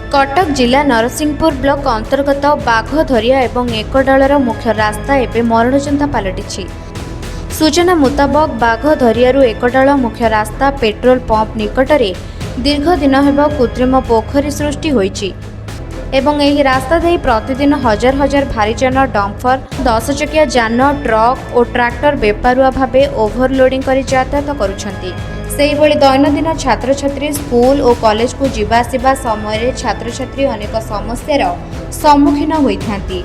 कटक जिला नरसिंहपुर ब्लॉक अंतर्गत बाघधरिया एवं एकदलर मुख्य रास्ता एवं मरणचंदा पलटि। सूचना मुताबक बाघधरियारू एकदल मुख्य रास्ता पेट्रोल पंप निकटरे दीर्घ दिन हेब कृत्रिम पोखरी सृष्टि होईछि एवं एही रास्ता दे प्रतिदिन हजार हजार भारीजान डम्फर 10 चकिया जान ट्रक और ट्रैक्टर बेपारुआ भावे ओभरलोडिंग करी यातायात करुछंती। सेहिभଳି दैनंदिन छात्र छात्री स्कूल और कॉलेज को जीवा आसिबा समय छात्र छात्री अनेक समस्यार सम्मुखीन होइथांती।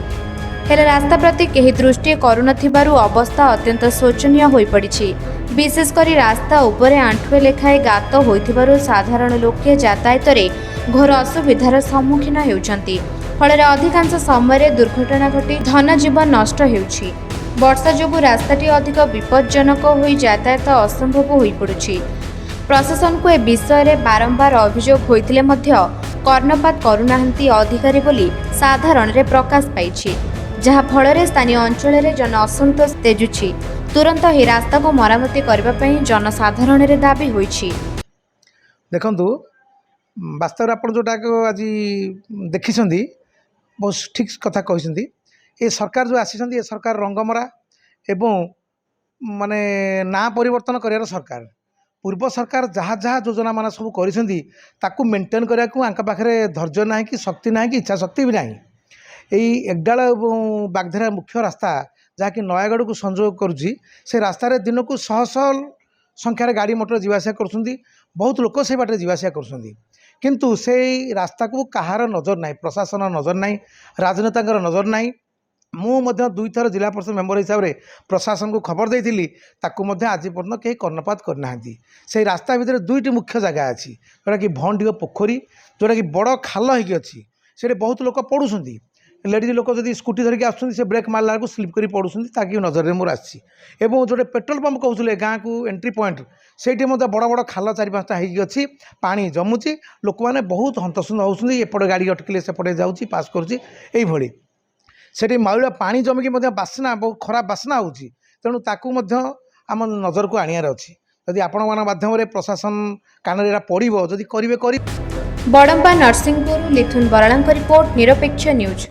हेले रास्ता प्रति केही दृष्टि करुनथिबारु अवस्था अत्यंत शोचनीय होई पड़िछि। विशेषकर रास्ता उपरे आंठुए लेखाए गात होइथिबारु साधारण लोके यातायातरे घोर असुविधार सम्मुखीन हेउछंती। फଳରେ अधिकांश समय दुर्घटना घटी धन जीवन नष्ट हेउछि। वर्षा जोगु रास्ताटी अधिक विपज्जनक होई यातायात असंभव होई पड़ुछि। प्रशासन को ए विषय में बारंबार अभियोग होइतिले मध्य कर्णपात करुनाहांती अधिकारी बोली साधारण रे प्रकाश पाइछि, जहा फଳରେ स्थानीय अंचल रे जन असंतोष तेजुछि। तुरंत ही रास्ता को मरामती करबा पई जनसाधारण रे दाबी होइछि। देखंतु वास्तव आप जोटा आज देखिछंती बहुत ठीक कथा कहते। ये सरकार जो आसी ये सरकार रंगमरा एवं माने ना परिवर्तन कर सरकार। पूर्व सरकार जहाँ जहाँ योजना मान सब कर मेंटेन करने को पाखे धैर्य ना कि शक्ति ना कि इच्छा शक्ति भी ना। यही एकडाल बागधरा मुख्य रास्ता जहाँकि नयागढ़ को संजोग करुँची से रास्तार दिन को शह शह संख्यार गाड़ी मोटर जीवासा कर बहुत लोक से बाटे जीवासा कर किंतु से रास्ता को कहार नजर ना, प्रशासन नजर ना, राजनेता नजर ना। मुझे 2 थर जिला परिषद मेंबर हिसाब से प्रशासन को खबर देती आज पर्यटन कहीं कर्णपात करना। से रास्ता भितर 2टी मुख्य जगह अच्छी जोटा कि भंडिग पोखरी जोटा कि बड़ खाल होती से बहुत लोक पड़ुंट। लेडीज लोक जब स्कूटी धरिकी आसुँच से ब्रेक मारला को स्लीप कर पड़ुंट ताकि नजर में मोर आसी। जो पेट्रोल पंप कहते गाँ को एंट्री पॉइंट से बड़ बड़ खाल 4-5टा होती पानी जमुची लोक मैंने बहुत हंतसंत होती। एपटे गाड़ी अटकिले सेपटे जाऊँगी पास करी से मैला पानी जमिकी बासना बहुत खराब बासना होची। तेणु ताकू आम नजर को आनियार अच्छी। जदि आपण मान माध्यम प्रशासन कान पड़ो जदि करेंगे। बड़म्बा नरसिंहपुर लिथुन बराला रिपोर्ट निरपेक्ष न्यूज।